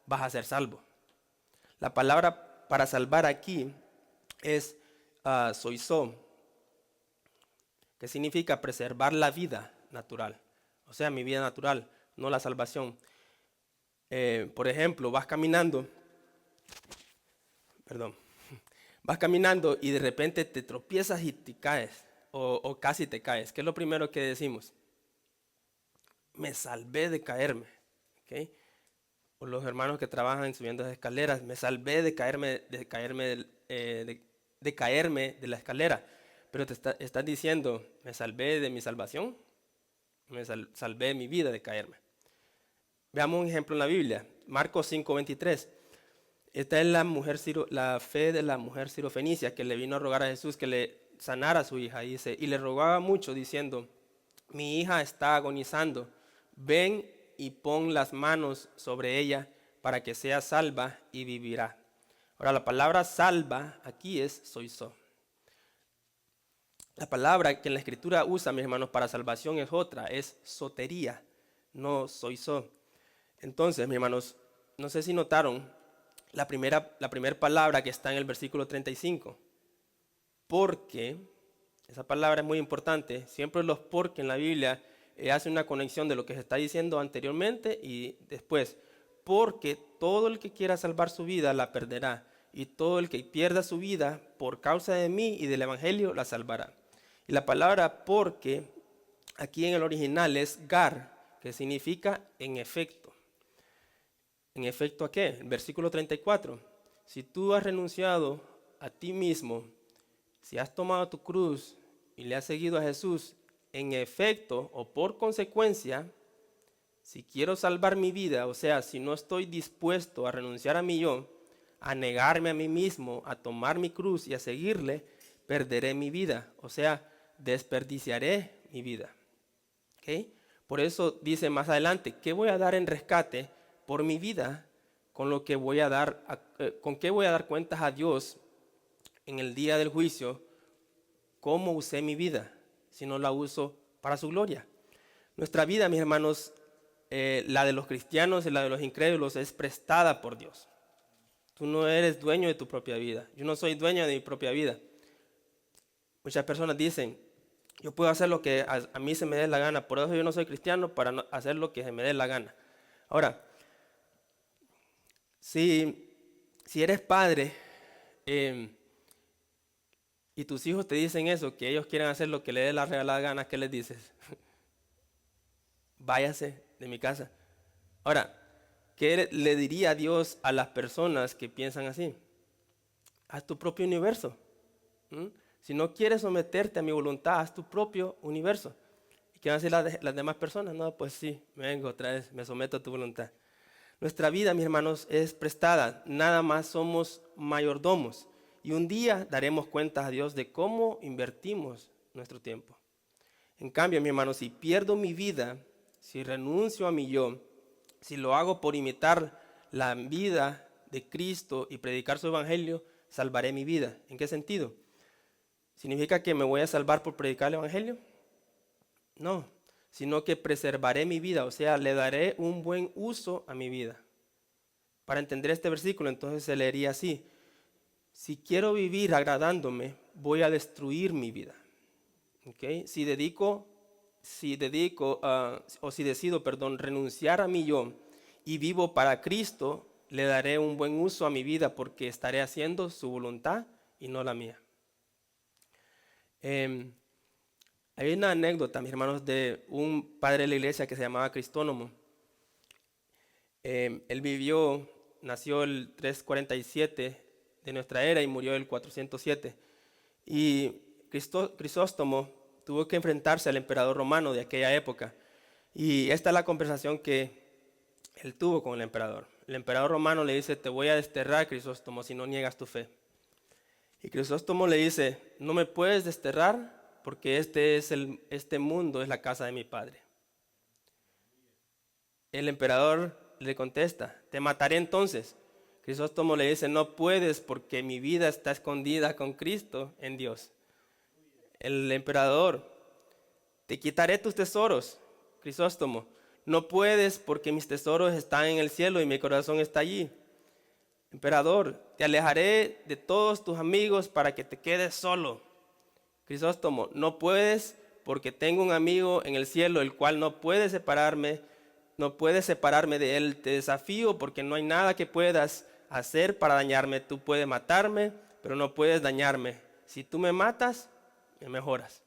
vas a ser salvo. La palabra para salvar aquí es soizó, que significa preservar la vida natural. O sea, mi vida natural, no la salvación. Por ejemplo, vas caminando y de repente te tropiezas y te caes, o casi te caes. ¿Qué es lo primero que decimos? Me salvé de caerme. ¿Okay? O los hermanos que trabajan subiendo las escaleras, me salvé de caerme de la escalera. Pero te estás diciendo, me salvé de mi salvación, me salvé de mi vida de caerme. Veamos un ejemplo en la Biblia, Marcos 5:23. Esta es la fe de la mujer sirofenicia que le vino a rogar a Jesús que le sanara a su hija. Dice, y le rogaba mucho diciendo, mi hija está agonizando, ven y pon las manos sobre ella para que sea salva y vivirá. Ahora la palabra salva aquí es soizó. La palabra que en la escritura usa, mis hermanos, para salvación es otra, es sotería, no soizó. Entonces, mis hermanos, no sé si notaron la primera palabra que está en el versículo 35. Porque, esa palabra es muy importante, siempre los porque en la Biblia hacen una conexión de lo que se está diciendo anteriormente y después. Porque todo el que quiera salvar su vida la perderá, y todo el que pierda su vida por causa de mí y del Evangelio la salvará. Y la palabra porque aquí en el original es gar, que significa en efecto. ¿En efecto a qué? El versículo 34. Si tú has renunciado a ti mismo, si has tomado tu cruz y le has seguido a Jesús, en efecto o por consecuencia, si quiero salvar mi vida, o sea, si no estoy dispuesto a renunciar a mí yo, a negarme a mí mismo, a tomar mi cruz y a seguirle, perderé mi vida, o sea, desperdiciaré mi vida. ¿Okay? Por eso dice más adelante, ¿qué voy a dar en rescate por mi vida? ¿Con qué voy a dar cuentas a Dios en el día del juicio? ¿Cómo usé mi vida si no la uso para su gloria? Nuestra vida, mis hermanos, la de los cristianos y la de los incrédulos es prestada por Dios. Tú no eres dueño de tu propia vida. Yo no soy dueño de mi propia vida. Muchas personas dicen, yo puedo hacer lo que a mí se me dé la gana, por eso yo no soy cristiano, para hacer lo que se me dé la gana. Ahora, si eres padre y tus hijos te dicen eso, que ellos quieren hacer lo que les dé la regalada gana, ¿qué les dices? Váyase de mi casa. Ahora, ¿qué le diría Dios a las personas que piensan así? Haz tu propio universo. Si no quieres someterte a mi voluntad, haz tu propio universo. ¿Y qué van a decir las demás personas? No, pues sí, me vengo otra vez, me someto a tu voluntad. Nuestra vida, mis hermanos, es prestada. Nada más somos mayordomos. Y un día daremos cuenta a Dios de cómo invertimos nuestro tiempo. En cambio, mi hermano, si pierdo mi vida, si renuncio a mi yo, si lo hago por imitar la vida de Cristo y predicar su evangelio, salvaré mi vida. ¿En qué sentido? ¿Significa que me voy a salvar por predicar el evangelio? No, sino que preservaré mi vida, o sea, le daré un buen uso a mi vida. Para entender este versículo, entonces se leería así: si quiero vivir agradándome, voy a destruir mi vida. ¿Okay? Si decido, renunciar a mi yo y vivo para Cristo, le daré un buen uso a mi vida porque estaré haciendo su voluntad y no la mía. Hay una anécdota, mis hermanos, de un padre de la iglesia que se llamaba Cristóstomo. Él nació el 347 de nuestra era y murió el 407. Y Crisóstomo tuvo que enfrentarse al emperador romano de aquella época. Y esta es la conversación que él tuvo con el emperador. El emperador romano le dice: te voy a desterrar, Crisóstomo, si no niegas tu fe. Y Crisóstomo le dice: no me puedes desterrar porque este mundo es la casa de mi padre. El emperador le contesta: te mataré entonces. Crisóstomo le dice: no puedes porque mi vida está escondida con Cristo en Dios. El emperador: te quitaré tus tesoros. Crisóstomo: no puedes porque mis tesoros están en el cielo y mi corazón está allí. Emperador: te alejaré de todos tus amigos para que te quedes solo. Crisóstomo: no puedes porque tengo un amigo en el cielo el cual no puede separarme de él. Te desafío porque no hay nada que puedas hacer para dañarme. Tú puedes matarme, pero no puedes dañarme. Si tú me matas, me mejoras.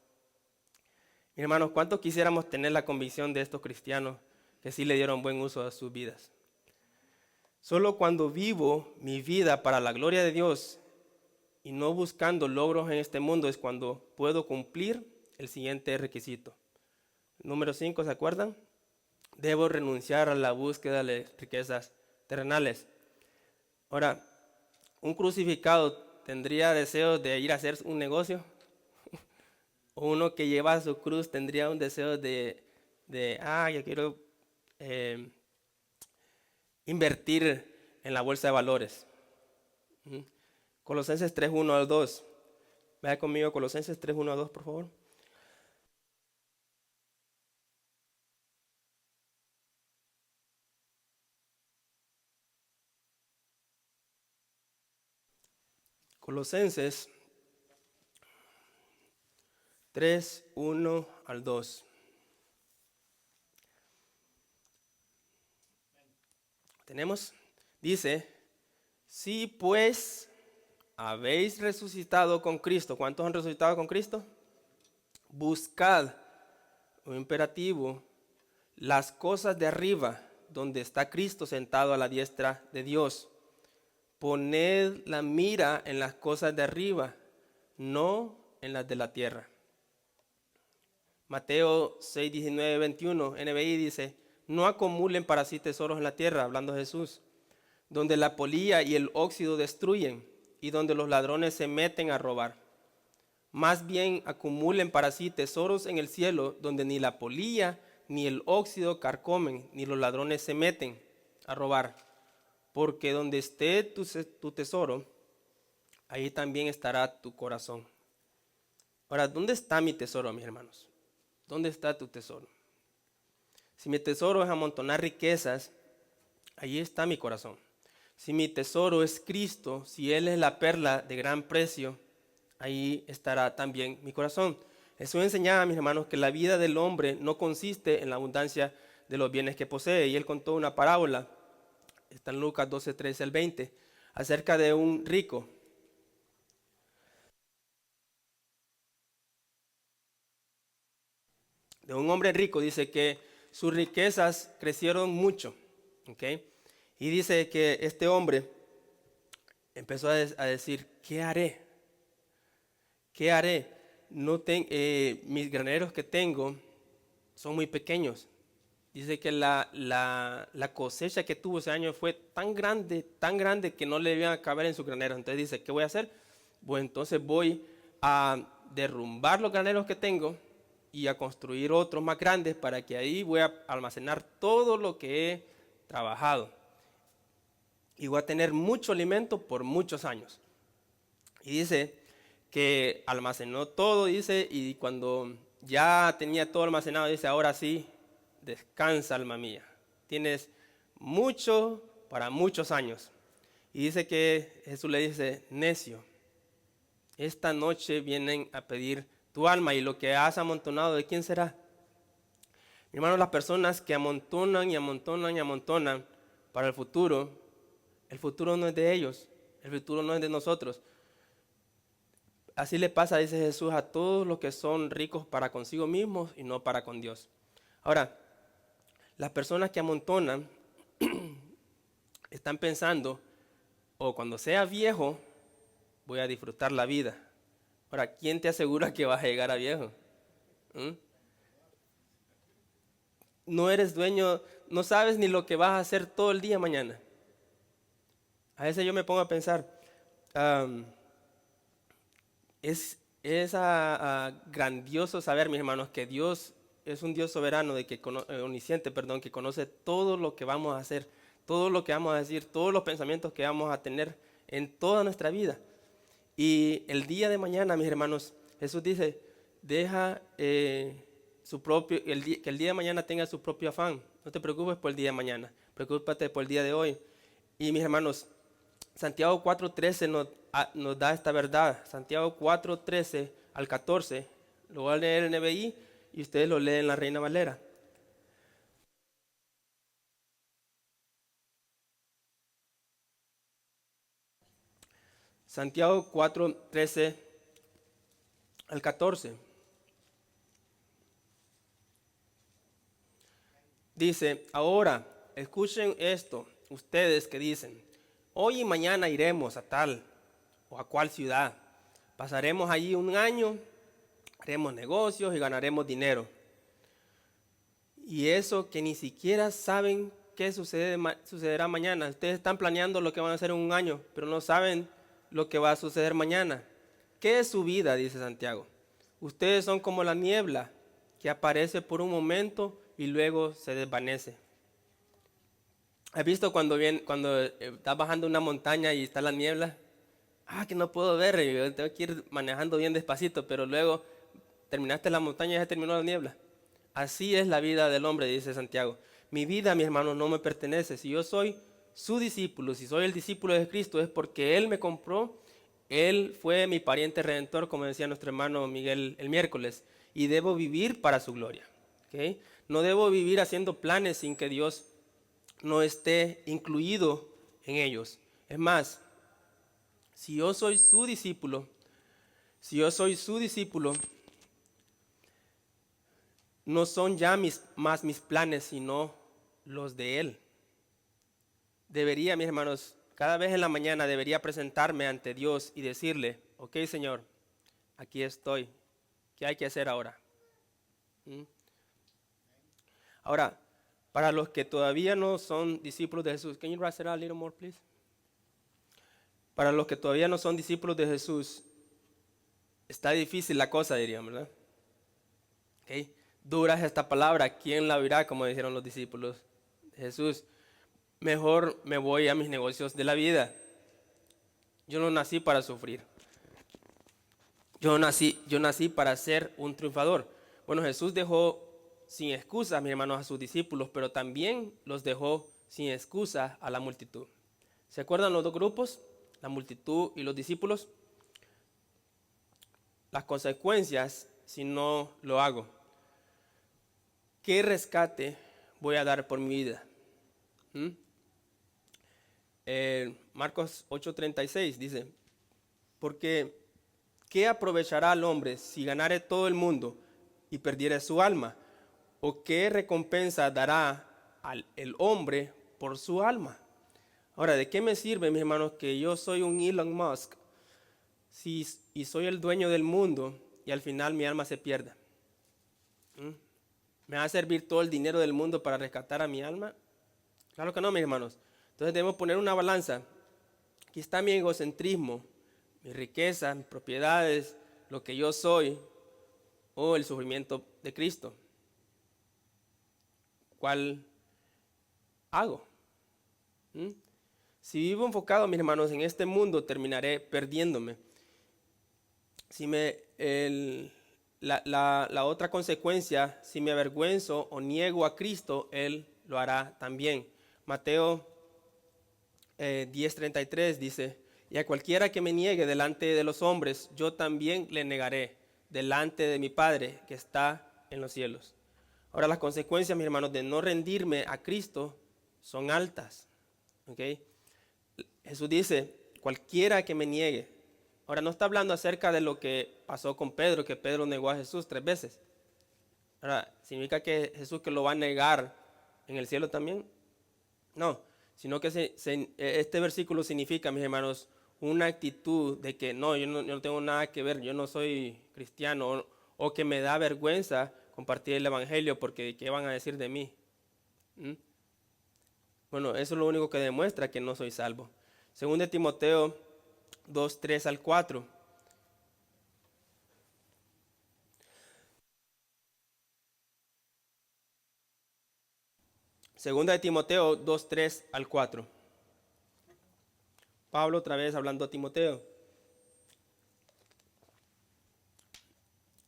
Mis hermanos, ¿cuánto quisiéramos tener la convicción de estos cristianos que sí le dieron buen uso a sus vidas? Solo cuando vivo mi vida para la gloria de Dios y no buscando logros en este mundo es cuando puedo cumplir el siguiente requisito. Número 5, ¿se acuerdan? Debo renunciar a la búsqueda de riquezas terrenales. Ahora, ¿un crucificado tendría deseos de ir a hacer un negocio? ¿O uno que lleva su cruz tendría un deseo yo quiero invertir en la bolsa de valores? Colosenses 3:1 al 2. Vaya conmigo, Colosenses 3:1 al 2, por favor. Colosenses 3:1 al 2. ¿Tenemos? Dice: si pues habéis resucitado con Cristo. ¿Cuántos han resucitado con Cristo? Buscad, un imperativo, las cosas de arriba, donde está Cristo sentado a la diestra de Dios. Poned la mira en las cosas de arriba, no en las de la tierra. Mateo 6:19-21, NBI dice: no acumulen para sí tesoros en la tierra, hablando Jesús, donde la polilla y el óxido destruyen y donde los ladrones se meten a robar. Más bien acumulen para sí tesoros en el cielo, donde ni la polilla ni el óxido carcomen, ni los ladrones se meten a robar. Porque donde esté tu tesoro, ahí también estará tu corazón. Ahora, ¿dónde está mi tesoro, mis hermanos? ¿Dónde está tu tesoro? Si mi tesoro es amontonar riquezas, ahí está mi corazón. Si mi tesoro es Cristo, si Él es la perla de gran precio, ahí estará también mi corazón. Jesús enseñaba, mis hermanos, que la vida del hombre no consiste en la abundancia de los bienes que posee. Y Él contó una parábola, está en Lucas 12:13-20, acerca de un rico. De un hombre rico, dice que sus riquezas crecieron mucho. ¿Okay? Y dice que este hombre empezó a decir: ¿qué haré? ¿qué haré? Mis graneros que tengo son muy pequeños. Dice que la cosecha que tuvo ese año fue tan grande que no le iban a caber en sus graneros. Entonces dice, ¿qué voy a hacer? Pues entonces voy a derrumbar los graneros que tengo y a construir otros más grandes para que ahí voy a almacenar todo lo que he trabajado. Y voy a tener mucho alimento por muchos años. Y dice que almacenó todo, dice, y cuando ya tenía todo almacenado, dice, ahora sí, descansa, alma mía. Tienes mucho para muchos años. Y dice que Jesús le dice, necio, esta noche vienen a pedir tu alma y lo que has amontonado, ¿de quién será? Mi hermano, las personas que amontonan y amontonan y amontonan para el futuro no es de ellos, el futuro no es de nosotros. Así le pasa, dice Jesús, a todos los que son ricos para consigo mismos y no para con Dios. Ahora, las personas que amontonan están pensando, cuando sea viejo, voy a disfrutar la vida. Ahora, ¿quién te asegura que vas a llegar a viejo? ¿Mm? No eres dueño, no sabes ni lo que vas a hacer todo el día mañana. A veces yo me pongo a pensar, es grandioso saber, mis hermanos, que Dios es un Dios soberano, omnisciente, que conoce todo lo que vamos a hacer, todo lo que vamos a decir, todos los pensamientos que vamos a tener en toda nuestra vida. Y el día de mañana, mis hermanos, Jesús dice, deja que el día de mañana tenga su propio afán. No te preocupes por el día de mañana, preocúpate por el día de hoy. Y mis hermanos, Santiago 4:13 nos da esta verdad. Santiago 4:13 al 14. Lo voy a leer en NBI y ustedes lo leen en la Reina Valera. Santiago 4:13 al 14. Dice, ahora, escuchen esto, ustedes que dicen, hoy y mañana iremos a tal o a cual ciudad. Pasaremos allí un año, haremos negocios y ganaremos dinero. Y eso que ni siquiera saben qué sucederá mañana. Ustedes están planeando lo que van a hacer en un año, pero no saben lo que va a suceder mañana. ¿Qué es su vida? Dice Santiago. Ustedes son como la niebla que aparece por un momento y luego se desvanece. ¿Has visto cuando estás bajando una montaña y está la niebla? Que no puedo ver, yo tengo que ir manejando bien despacito, pero luego terminaste la montaña y ya se terminó la niebla. Así es la vida del hombre, dice Santiago. Mi vida, mi hermano, no me pertenece. Si yo soy su discípulo, si soy el discípulo de Cristo, es porque Él me compró, Él fue mi pariente redentor, como decía nuestro hermano Miguel el miércoles, y debo vivir para su gloria. ¿Okay? No debo vivir haciendo planes sin que Dios no esté incluido en ellos. Es más, si yo soy su discípulo, no son ya más mis planes, sino los de Él. Debería, mis hermanos, cada vez en la mañana debería presentarme ante Dios y decirle, ok, Señor, aquí estoy. ¿Qué hay que hacer ahora? Ahora, para los que todavía no son discípulos de Jesús, can you rise it a little more, please? Para los que todavía no son discípulos de Jesús, está difícil la cosa, diríamos, ¿verdad? Okay. Dura es esta palabra, ¿quién la oirá? Como dijeron los discípulos de Jesús. Mejor me voy a mis negocios de la vida. Yo no nací para sufrir. Yo nací para ser un triunfador. Bueno, Jesús dejó sin excusa, mis hermanos, a sus discípulos, pero también los dejó sin excusa a la multitud. ¿Se acuerdan los dos grupos? La multitud y los discípulos. Las consecuencias si no lo hago. ¿Qué rescate voy a dar por mi vida? Marcos 8:36 dice, porque ¿qué aprovechará al hombre si ganare todo el mundo y perdiere su alma? ¿O qué recompensa dará el hombre por su alma? Ahora, ¿de qué me sirve, mis hermanos, que yo soy un Elon Musk y soy el dueño del mundo y al final mi alma se pierda. ¿Mm? ¿Me va a servir todo el dinero del mundo para rescatar a mi alma? Claro que no, mis hermanos. Entonces debemos poner una balanza. Aquí está mi egocentrismo, mi riqueza, mis propiedades, lo que yo soy o el sufrimiento de Cristo. ¿Cuál hago? ¿Mm? Si vivo enfocado, mis hermanos, en este mundo, terminaré perdiéndome. La otra consecuencia, si me avergüenzo o niego a Cristo, Él lo hará también. Mateo 10:33 dice, y a cualquiera que me niegue delante de los hombres, yo también le negaré delante de mi Padre que está en los cielos. Ahora las consecuencias, mis hermanos, de no rendirme a Cristo son altas. ¿Okay? Jesús dice, cualquiera que me niegue. Ahora no está hablando acerca de lo que pasó con Pedro, que Pedro negó a Jesús 3 veces. Ahora, ¿significa que Jesús que lo va a negar en el cielo también? No, sino que este versículo significa, mis hermanos, una actitud de que no, yo no tengo nada que ver, yo no soy cristiano, o que me da vergüenza compartir el evangelio porque ¿qué van a decir de mí? ¿Mm? Bueno, eso es lo único que demuestra que no soy salvo. Según de Timoteo 2:3-4. Segunda de Timoteo 2:3-4. Pablo otra vez hablando a Timoteo.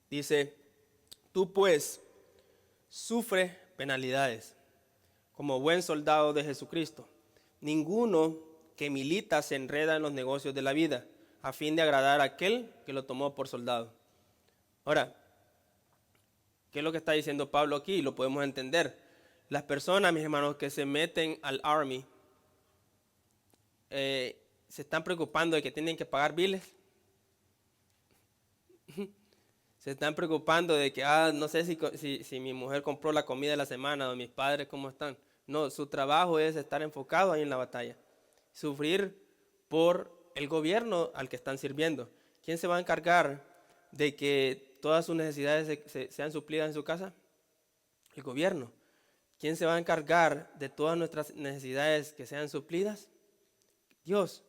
Dice, tú pues sufre penalidades como buen soldado de Jesucristo. Ninguno que milita se enreda en los negocios de la vida a fin de agradar a aquel que lo tomó por soldado. Ahora, ¿qué es lo que está diciendo Pablo aquí? Lo podemos entender. Las personas, mis hermanos, que se meten al Army, se están preocupando de que tienen que pagar biles. Se están preocupando de que, no sé si mi mujer compró la comida de la semana o mis padres cómo están. No, su trabajo es estar enfocado ahí en la batalla. Sufrir por el gobierno al que están sirviendo. ¿Quién se va a encargar de que todas sus necesidades sean suplidas en su casa? El gobierno. ¿Quién se va a encargar de todas nuestras necesidades que sean suplidas? Dios.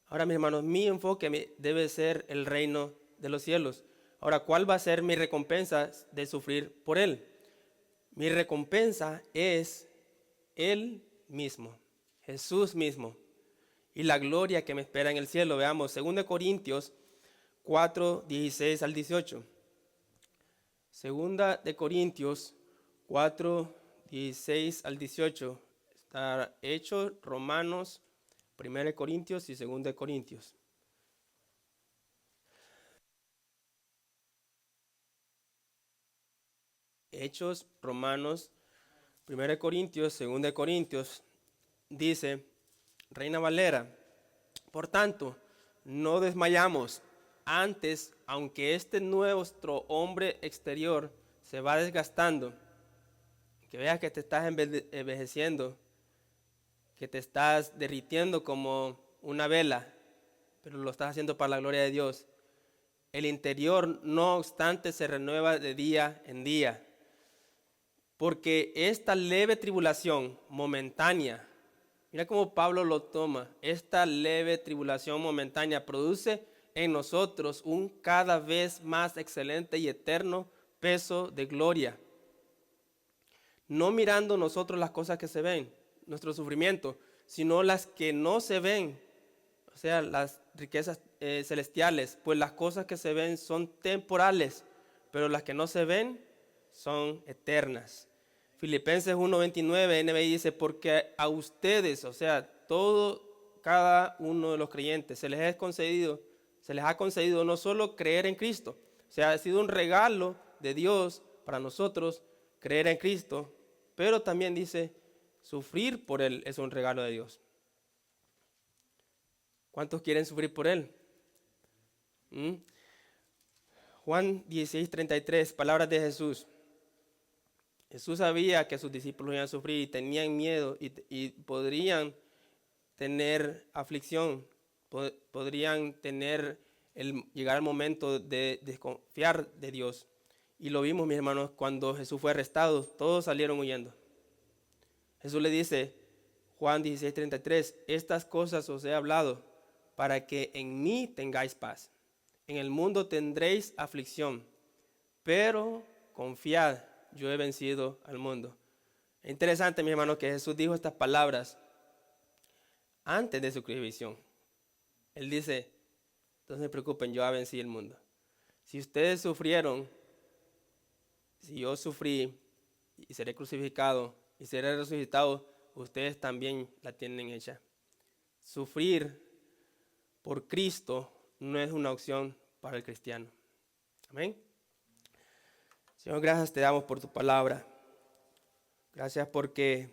Ahora, mis hermanos, mi enfoque debe ser el reino de los cielos. Ahora, ¿cuál va a ser mi recompensa de sufrir por Él? Mi recompensa es Él mismo, Jesús mismo, y la gloria que me espera en el cielo. Veamos, 2 Corintios 4:16-18. 2 de Corintios 4:16-18. Está Hechos, Romanos, 1 Corintios y 2 de Corintios. Hechos, Romanos, 1 Corintios, 2 de Corintios, dice, Reina Valera, por tanto, no desmayamos. Antes, aunque este nuestro hombre exterior se va desgastando, que veas que te estás envejeciendo, que te estás derritiendo como una vela, pero lo estás haciendo para la gloria de Dios. El interior, no obstante, se renueva de día en día. Porque esta leve tribulación momentánea, mira cómo Pablo lo toma, esta leve tribulación momentánea produce en nosotros un cada vez más excelente y eterno peso de gloria. No mirando nosotros las cosas que se ven, nuestro sufrimiento, sino las que no se ven, o sea, las riquezas celestiales, pues las cosas que se ven son temporales, pero las que no se ven son eternas. Filipenses 1:29, NBI dice, porque a ustedes, o sea, cada uno de los creyentes, se les ha concedido no solo creer en Cristo, o sea, ha sido un regalo de Dios para nosotros creer en Cristo, pero también dice, sufrir por Él es un regalo de Dios. ¿Cuántos quieren sufrir por Él? Juan 16:33, palabras de Jesús. Jesús sabía que sus discípulos iban a sufrir y tenían miedo y podrían tener aflicción, podrían tener llegar al momento de desconfiar de Dios. Y lo vimos, mis hermanos, cuando Jesús fue arrestado, todos salieron huyendo. Jesús le dice, Juan 16:33, estas cosas os he hablado para que en mí tengáis paz. En el mundo tendréis aflicción, pero confiad, yo he vencido al mundo. Es interesante, mis hermanos, que Jesús dijo estas palabras antes de su crucifixión. Él dice, no se preocupen, yo he vencido el mundo. Si ustedes sufrieron, si yo sufrí y seré crucificado y seré resucitado, ustedes también la tienen hecha. Sufrir por Cristo no es una opción para el cristiano. Amén. Señor, gracias te damos por tu palabra. Gracias porque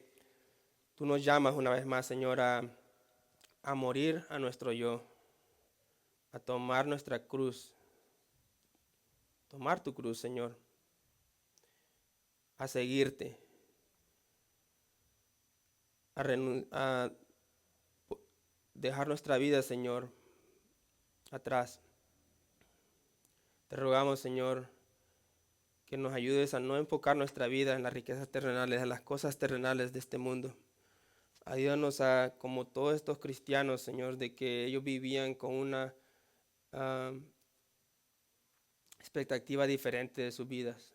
tú nos llamas una vez más, Señor, a morir a nuestro yo, a tomar nuestra cruz, tomar tu cruz, Señor, a seguirte, a dejar nuestra vida, Señor, atrás. Te rogamos, Señor, que nos ayudes a no enfocar nuestra vida en las riquezas terrenales, en las cosas terrenales de este mundo. Ayúdanos a, como todos estos cristianos, Señor, de que ellos vivían con una expectativa diferente de sus vidas.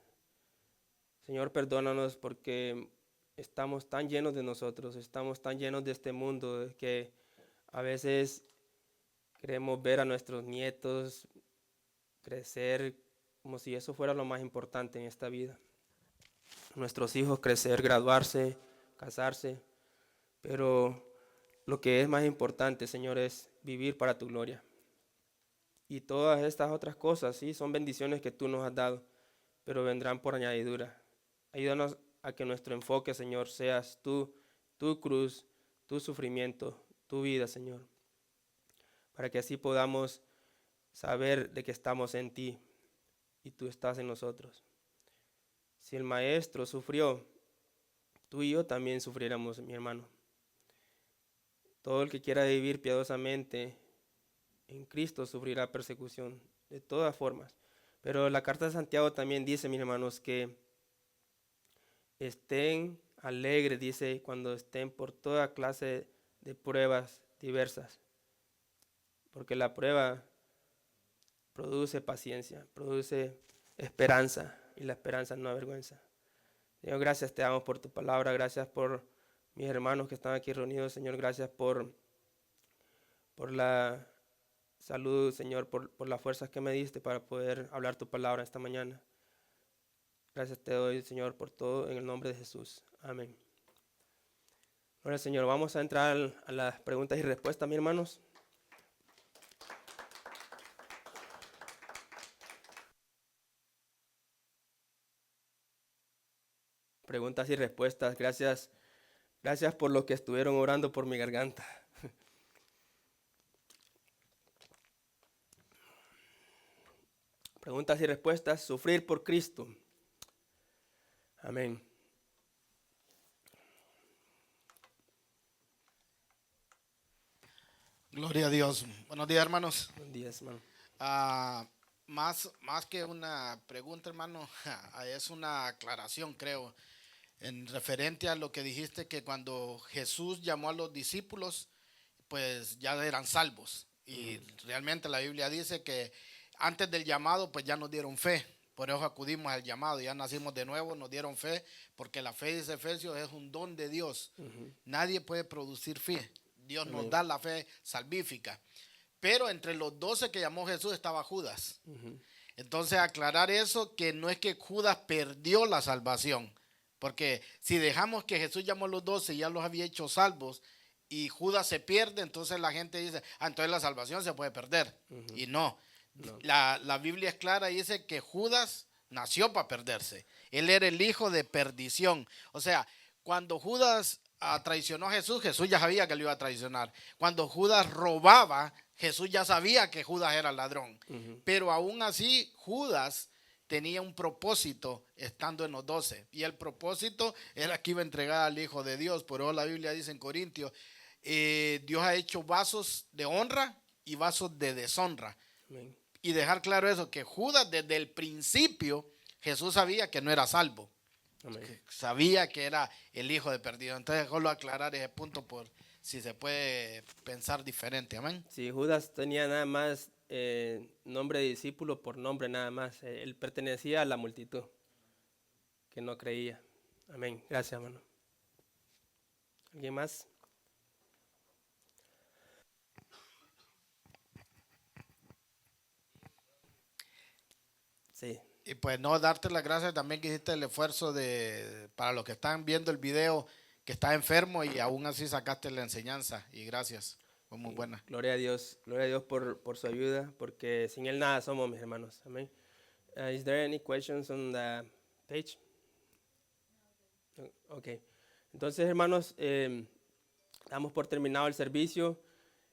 Señor, perdónanos porque estamos tan llenos de nosotros, estamos tan llenos de este mundo que a veces queremos ver a nuestros nietos crecer como si eso fuera lo más importante en esta vida. Nuestros hijos crecer, graduarse, casarse, pero lo que es más importante, Señor, es vivir para tu gloria. Y todas estas otras cosas, sí, son bendiciones que tú nos has dado, pero vendrán por añadidura. Ayúdanos a que nuestro enfoque, Señor, seas tú, tu cruz, tu sufrimiento, tu vida, Señor, para que así podamos saber de que estamos en ti y tú estás en nosotros. Si el Maestro sufrió, tú y yo también sufriremos, mi hermano. Todo el que quiera vivir piadosamente en Cristo sufrirá persecución de todas formas. Pero la carta de Santiago también dice, mis hermanos, que estén alegres, dice, cuando estén por toda clase de pruebas diversas. Porque la prueba produce paciencia, produce esperanza, y la esperanza no avergüenza. Señor, gracias te damos por tu palabra, gracias por mis hermanos que están aquí reunidos, Señor, gracias por la salud, Señor, por las fuerzas que me diste para poder hablar tu palabra esta mañana. Gracias te doy, Señor, por todo, en el nombre de Jesús. Amén. Ahora, Señor, vamos a entrar a las preguntas y respuestas, mis hermanos. Preguntas y respuestas. Gracias por los que estuvieron orando por mi garganta. Preguntas y respuestas. Sufrir por Cristo. Amén. Gloria a Dios. Buenos días, hermanos. Buenos días, hermano. Más que una pregunta, hermano, es una aclaración, creo, en referente a lo que dijiste, que cuando Jesús llamó a los discípulos, pues ya eran salvos. Y realmente la Biblia dice que antes del llamado, pues ya nos dieron fe. Por eso acudimos al llamado, ya nacimos de nuevo, nos dieron fe, porque la fe, dice Efesios, es un don de Dios. Nadie puede producir fe. Dios nos da la fe salvífica. Pero entre los 12 que llamó Jesús estaba Judas. Entonces aclarar eso, que no es que Judas perdió la salvación. Porque si dejamos que Jesús llamó a los 12 y ya los había hecho salvos, y Judas se pierde, entonces la gente dice, entonces la salvación se puede perder. Y no. La Biblia es clara y dice que Judas nació para perderse. Él era el hijo de perdición. O sea, cuando Judas traicionó a Jesús, Jesús ya sabía que lo iba a traicionar. Cuando Judas robaba, Jesús ya sabía que Judas era ladrón. Pero aún así, Judas tenía un propósito estando en los 12. Y el propósito era que iba a entregar al Hijo de Dios. Por eso la Biblia dice en Corintios, Dios ha hecho vasos de honra y vasos de deshonra. Amén. Y dejar claro eso, que Judas desde el principio, Jesús sabía que no era salvo. Amén. Sabía que era el hijo de perdido. Entonces, solo aclarar ese punto por si se puede pensar diferente. Amén. Sí, Judas tenía nada más nombre de discípulo por nombre nada más. Él pertenecía a la multitud que no creía. Amén. Gracias, hermano. ¿Alguien más? Sí. Y pues no, darte las gracias también que hiciste el esfuerzo para los que están viendo el video, que está enfermo y aún así sacaste la enseñanza. Y gracias, fue muy buena. Gloria a Dios por su ayuda, porque sin Él nada somos, mis hermanos. Amén. Is there any questions on the page? Ok. Entonces, hermanos, damos por terminado el servicio.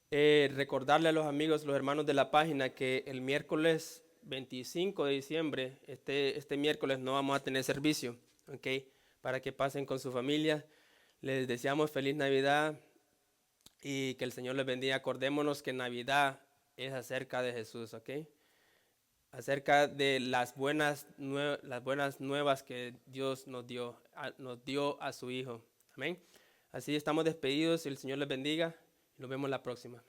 Recordarle a los amigos, los hermanos de la página, que el miércoles 25 de diciembre, este miércoles no vamos a tener servicio, ¿ok? Para que pasen con su familia. Les deseamos feliz Navidad y que el Señor les bendiga. Acordémonos que Navidad es acerca de Jesús, ¿ok? Acerca de las buenas nuevas que Dios nos dio a su Hijo. Amén. Así estamos despedidos y el Señor les bendiga. Nos vemos la próxima.